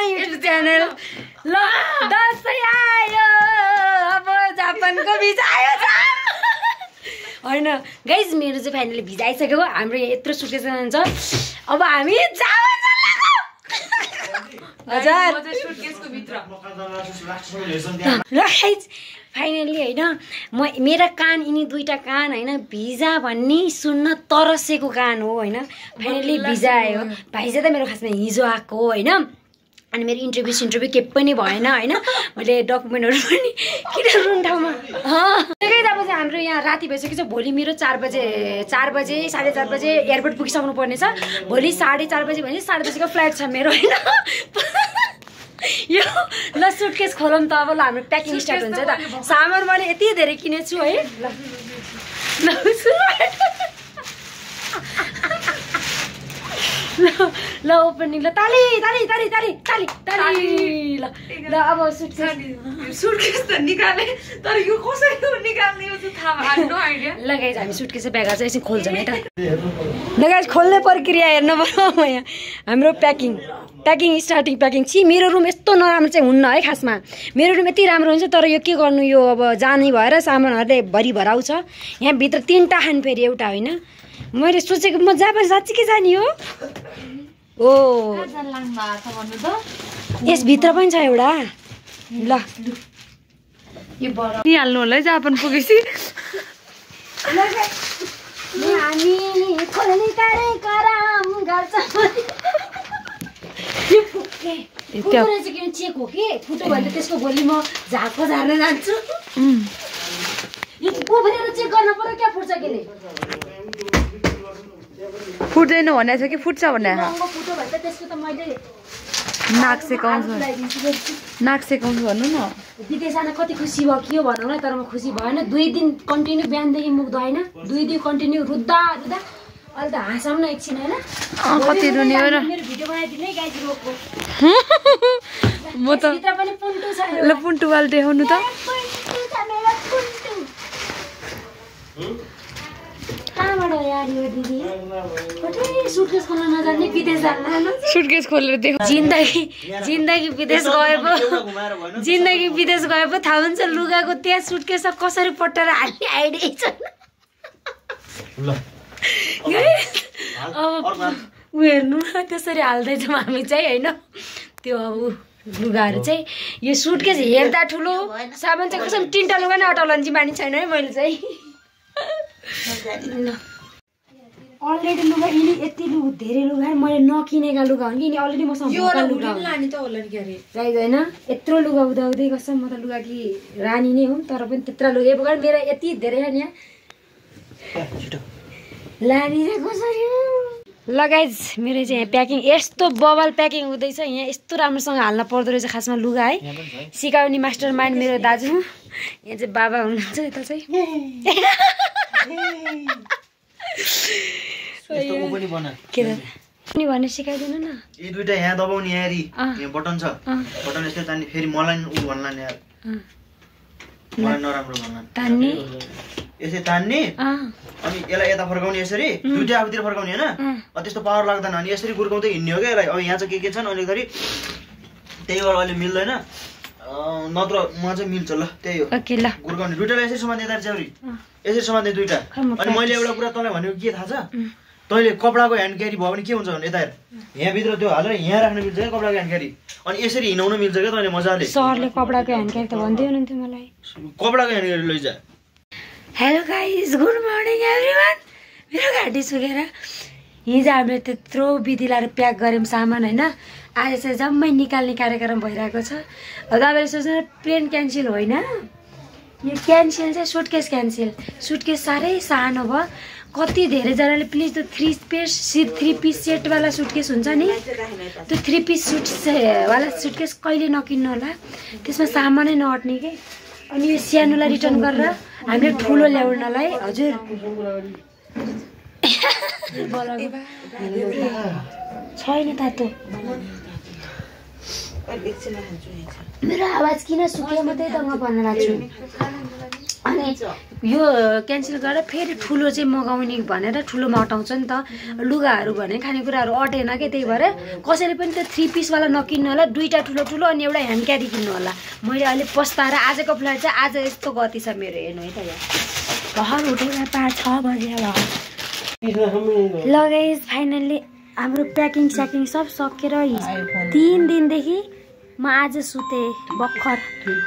YouTube channel ल दसैँ आयो अब जापानको भिजा आयो हैन गाइज मेरो चाहिँ फाइनली भिजा आइसक्यो हाम्रो यहाँ यत्रो सुटकेस जान्छ अब हामी जापान हजार सुटकेसको भित्र ल गाइज फाइनली हैन म मेरा कान यिनी दुईटा कान हैन भिजा भन्ने सुन्न तरसेको कान हो हैन फाइनली भिजा आयो भाइजा त मेरो खासमा हिजो आएको हैन अनि मेरो इन्टरभ्यू के पनि भएन हैन मैले डकुमेन्टहरु पनि किन रुन ठाउँमा त्यही त अब चाहिँ हाम्रो यहाँ राति भइसक्यो छ भोलि मेरो 4 बजे 4:30 बजे एयरपोर्ट पुगिसक्नु पर्ने छ भोलि 4:30 बजे भने 4:30 बजेको फ्लाइट छ मेरो हैन यो ल सुटकेस खोलौँ त अब ल हाम्रो प्याकिङ स्टार्ट हुन्छ त सामान मैले यति धेरै किनेछु है ल ओपनिङ ल ताली ताली ताली ताली ताली ताली ल अब सुटकेस त निकाले तर यो कसरी निकाल्ने हो चाहिँ थाहा भएन आइडिया ल गाइस हामी सुटकेस ब्याग चाहिँ एकछिन खोल्छौँ है त ल गाइस खोल्ने प्रक्रिया हेर्न पर्छ यहाँ हाम्रो प्याकिङ स्टार्टिङ प्याकिङ छि मेरो रुम यस्तो नराम्रो चाहिँ हुन्न है खासमा मेरो रुम यति राम्रो हुन्छ तर यो के गर्नु यो अब जाने भएर सामानहरुले भरि भराउँछ यहाँ भित्र 3टा खान फेरि एउटा हैन मैले सोचेको म जापान साच्चै जाने हो ओ यस भित्र पनि छ एउटा ल यो बडा नि हाल्नु होला है जापान पुगेसी हामी खोल्ने कार्यक्रम गर्छ यो फुके त्यो चाहिँ किन चेक हो कि फुटो भने त्यसको भोलि म झाको झार्न जान्छु यो कोभरेर चेक गर्न पर्यो क्या फुट्छ केले फुट्दैन भने छ कि फुट्छ भने फुटो भने त त्यसको त मैले नाक सेकाउँछु भन्नु न विदेश जान कति खुसी भयो के भनौँ न तर म खुसी भएन 2 दिन कन्टिन्यू बिहानदेखि मुख धोएन 2 दिन कन्टिन्यू रुद्दा अहिले त हाँसौँ न एकछिन हैन कति रुने हो र मेरो भिडियो बनाइदिनु है गाइस रोको म त भित्र पनि पुन्टु छ ल पुन्टु वाल देखाउनु त कहाँबाट यार यो दिदी कतै सुटकेस खोल्न नजान्ने विदेश जान्न सुटकेस खोलेर देख जिन्दगी विदेश गएपो थाहा हुन्छ लुगाको त्यहाँ सुटकेस कसरी पट्टाएर हाल्ने आइडिया छैन अब उ हेर्नु न त्यसरी हाल्दैछौँ हामी चाहिँ हैन त्यो अब लुगाहरू चाहिँ यो सुटकेस हेर्दा ठुलो सामान चाहिँ कसम 3टा लुगा नै अटाउलन बानी छैन है मैले चाहिँ अलरेडी लुगा यिनी यति धेरै लुगा मैले नकिनेका लुगा हो नि यिनी अलरेडी मसँग लुगा लानी त होला नि क्यारे राइट हैन यत्रो लुगा उदाउँदै कसम म त लुगा कि रानी नै हुँ तर पनि त्यत्रा लुगा बगर मेरो यति धेरै छ नि यहाँ लानी चाहिँ कसरी ल गाइज मेरो चाहिँ यहाँ प्याकिङ यस्तो बबल प्याकिङ हुँदैछ यहाँ यस्तो राम्रोसँग हाल्न पर्दो रहेछ खासमा लुगा है सिकाउने मास्टर माइन्ड मेरो दाजु यहाँ चाहिँ बाबा हुनुहुन्छ यता चाहिँ के पनि भने सिकाइदिनु न यी दुईटा यहाँ दबाउने यारी यहाँ बटन छ बटन यस्तै तान्ने फेरि मलाई उ भन्ला नि यार मलाई नराम्रो भन्ला तान्ने यसै तान्ने अनि यसलाई यता फर्काउने यसरी दुईटा आफूतिर फर्काउने हैन त्यस्तो पावर लाग्दैन अनि यसरी गुर्काउँदै हिँड्ने हो क्या यसलाई अब यहाँ चाहिँ के छन् अनि फेरि त्यही भएर अहिले मिल्दैन नत्र म चाहिँ मिल्छ ल त्यही हो ओके ल गुर्काउने दुईटालाई यसरी समात्ने यता च्याउरी यसरी समात्ने दुईटा अनि मैले एउटा कुरा तँलाई भनेको के थाहा छ तैँले कपडाको ह्यान्ड क्यारी भयो भने के हुन्छ भने यता हेर यहाँ भित्र त्यो हालेर यहाँ राख्न मिल्छ क्या कपडाको ह्यान्ड क्यारी अनि यसरी हिँडाउन मिल्छ क्या तैँले मजाले सरले कपडाको ह्यान्ड क्यारी त भन्दै हुनुहुन्थ्यो मलाई कपडाको ह्यान्ड क्यारी लैजा hello guys good morning everyone मेरो घाँटी सुकेर हिजो हामीले त्यत्रो विधि लाएर प्याक गऱ्यौँ सामान होइन आज चाहिँ जम्मै निकाल्ने कार्यक्रम भइरहेको छ तपाईँले सोच्नु प्लेन क्यान्सल होइन यो क्यान्सल चाहिँ सुटकेस क्यान्सल सुटकेस साह्रै सानो भयो कति धेरैजनाले प्लिज त्यो 3 पिस सेटवाला सुटकेस हुन्छ नि त्यो 3 पिस वाला सुटकेस कहिले नकिन्नु होला त्यसमा सामानै नअट्ने के अनि यो सानोलाई रिटर्न गरेर हामीले ठुलो ल्याउनलाई हजुर छैन तातो मेरो आवाज किन सुक्यो म त्यही त म भन्न लाग्छु अनि यो क्यान्सल गरेर फेरि ठुलो चाहिँ मगाउने भनेर ठुलोमा अटाउँछ नि त लुगाहरू भने खानेकुराहरू अटेन के त्यही भएर कसैले पनि त्यो 3 पिसवाला नकिन्नु होला 2टा ठुलो ठुलो अनि एउटा ह्यान्ड क्यारी किन्नु होला मैले अहिले पस्ताएर आजको फ्लाइट चाहिँ आज यस्तो गति छ मेरो हेर्नु है त यहाँ घर उठेर 5-6 बजे ल गाइस फाइनल्ली हाम्रो प्याकिङ स्याकिङ सब सकेर 3 दिनदेखि म आज सुते भर्खर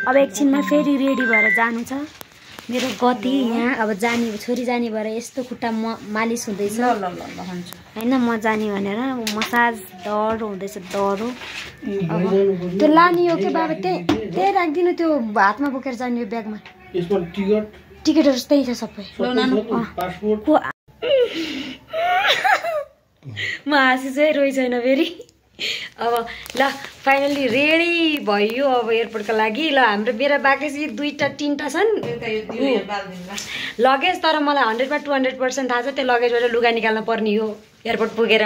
अब एकछिनमा फेरि रेडी भएर जानु छ मेरो गति यहाँ अब जाने छोरी जाने भएर यस्तो खुट्टा मालिस हुँदैछ होइन म जाने भनेर मसाज डर हुँदैछ डर हो अब त्यो लाने हो कि बाबा त्यही राखिदिनु त्यो हातमा बोकेर जाने यो ब्यागमा टिकटहरू त्यही छ सबै म हाँसी चाहिँ रोइ छैन फेरि अब ल फाइनल्ली रेडी भयो अब एयरपोर्टको लागि ल हाम्रो मेरो बाँकी चाहिँ 2-3टा छन् लगेज तर मलाई 100मा 200% थाहा छ त्यो लगेजबाट लुगा निकाल्न पर्ने हो एयरपोर्ट पुगेर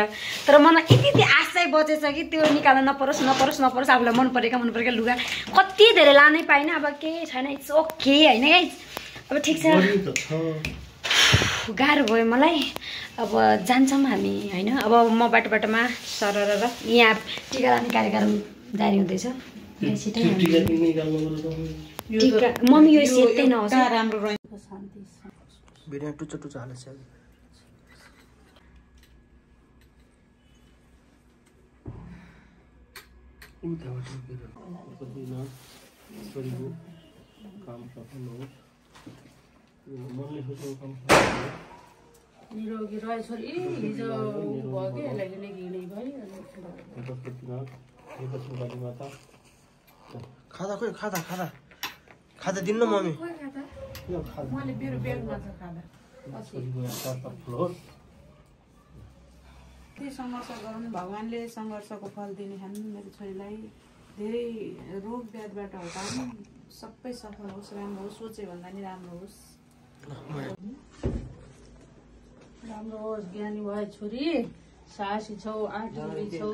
तर मलाई यति आश चाहिँ बचेछ कि त्यो निकाल्न नपरोस् आफूलाई मन परेका लुगा कति धेरै लानै पाइनँ अब केही छैन इट्स ओके होइन गाइस अब ठिक छ गाह्रो भयो मलाई अब जान्छौँ हामी होइन अब म बाटोमा सरर यहाँ टिका लाने कार्यक्रम जारी हुँदैछ मम्मी यो सेतै नहोस् राम्रो निरोगी रह्यो छोरी हिजो भयो कि यसलाई घिनै भयो खादा दिनु न मम्मी मैले मेरो ब्यागमा छ खाना त्यही सङ्घर्ष गरौँ भगवान्ले सङ्घर्षको फल दिने खानु मेरो छोरीलाई धेरै रोग व्याधबाट हटाउनु सबै सफल होस् राम्रो होस् सोचे भन्दा नि राम्रो होस् ज्ञानी भयो छोरी साहसी छौ आठौली छौ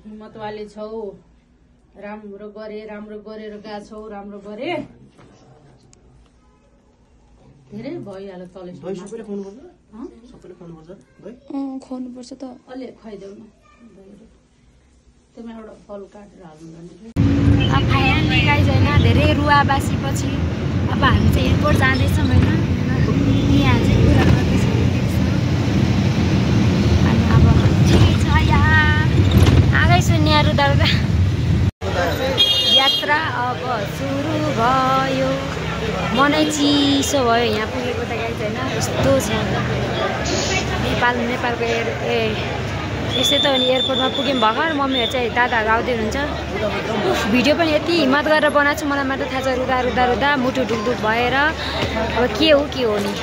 हिम्मतवाले छौ राम्रो गरेर गएको छौ राम्रो गरे धेरै भइहाल्यो तले खुवाउनुपर्छ त अलि खुवाइदेऊ न त्यसमा एउटा फल काटेर हाल्नु फाइनली गाइज होइन धेरै रुवाबासी पछि अब हामी चाहिँ एयरपोर्ट जाँदैछौँ होइन यहाँ चाहिँ कुरा गर्दैछौँ अनि अब ठिकै छ यहाँ आगैछु यहाँ रुदा यात्रा अब सुरु भयो मनै चिसो भयो यहाँ पुगेको त गाइज होइन यस्तो छ नेपालको यस्तै त अनि एयरपोर्टमा पुग्यौँ भर्खर मम्मीहरू चाहिँ दादाहरू आउँदै हुनुहुन्छ भिडियो पनि यति हिम्मत गरेर बनाएको छु मलाई मात्र थाहा छ रुदा मुटु ढुकढुक भएर अब के हो नि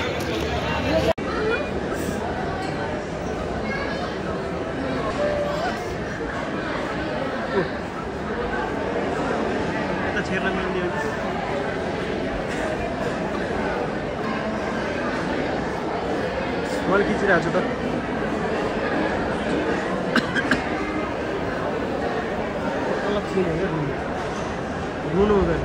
मैले खिचिरहेको छु त रुनु हुँदैन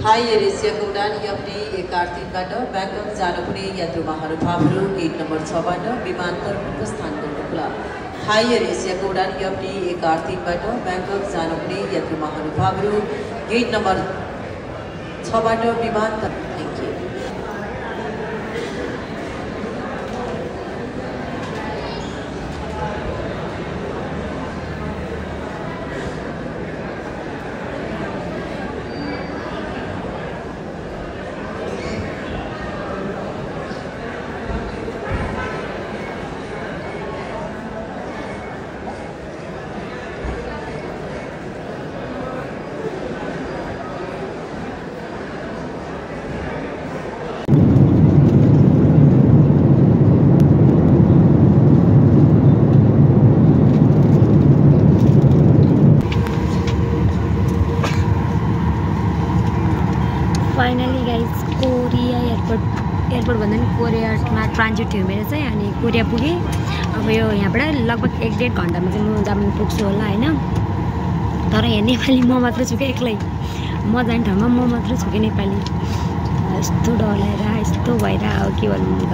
थाई एयर एसियाको उडान यमनी 183बाट ब्याङ्कक जानुपर्ने यात्रु महानुभावहरू गेट नम्बर 6बाट विमानतल प्रस्थान गर्नुहोला। थाई एयर एसियाको उडान यमनी 183बाट ब्याङ्कक जानुपर्ने यात्रु महानुभावहरू गेट नम्बर 6बाट विमानतल एयरपोर्ट भन्दा पनि कोरियामा ट्रान्जिट थियो मेरो चाहिँ अनि कोरिया पुगेँ अब यो यहाँबाट लगभग 1-1.5 घन्टामा चाहिँ म जापान पुग्छु होला होइन तर यहाँ नेपाली म मात्रै छु क्या एक्लै म जाने ठाउँमा म मात्रै छु कि नेपाली यस्तो डर लागेर यस्तो भएर अब के भन्नु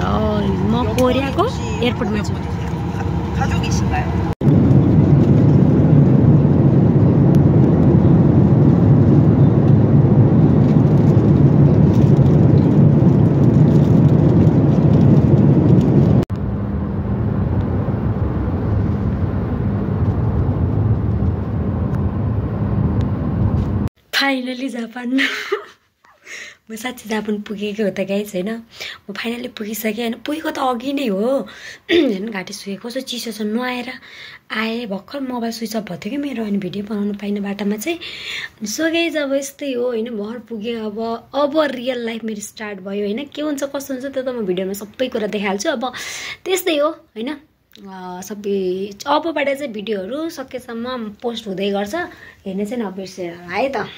म कोरियाको एयरपोर्टमा छु फाइनली जापान म साँच्चै जापान पुगेको हो त गाइस होइन म फाइनली पुगिसकेँ होइन पुगेको त अघि नै हो झन् घाँटी सुकेको कस्तो चिसो छ नुहाएर आएँ भर्खर मोबाइल स्विच अफ भएको थियो कि मेरो अनि भिडियो बनाउनु पाइने बाटोमा चाहिँ सो गाइस अब यस्तै हो होइन घर पुगेँ अब रियल लाइफ मेरो स्टार्ट भयो होइन के हुन्छ कस्तो हुन्छ त्यो त म भिडियोमा सबै कुरा देखाइहाल्छु अब त्यस्तै हो होइन सबै अबबाट चाहिँ भिडियोहरू सकेसम्म पोस्ट हुँदै गर्छ हेर्ने चाहिँ नबिर्सेर है त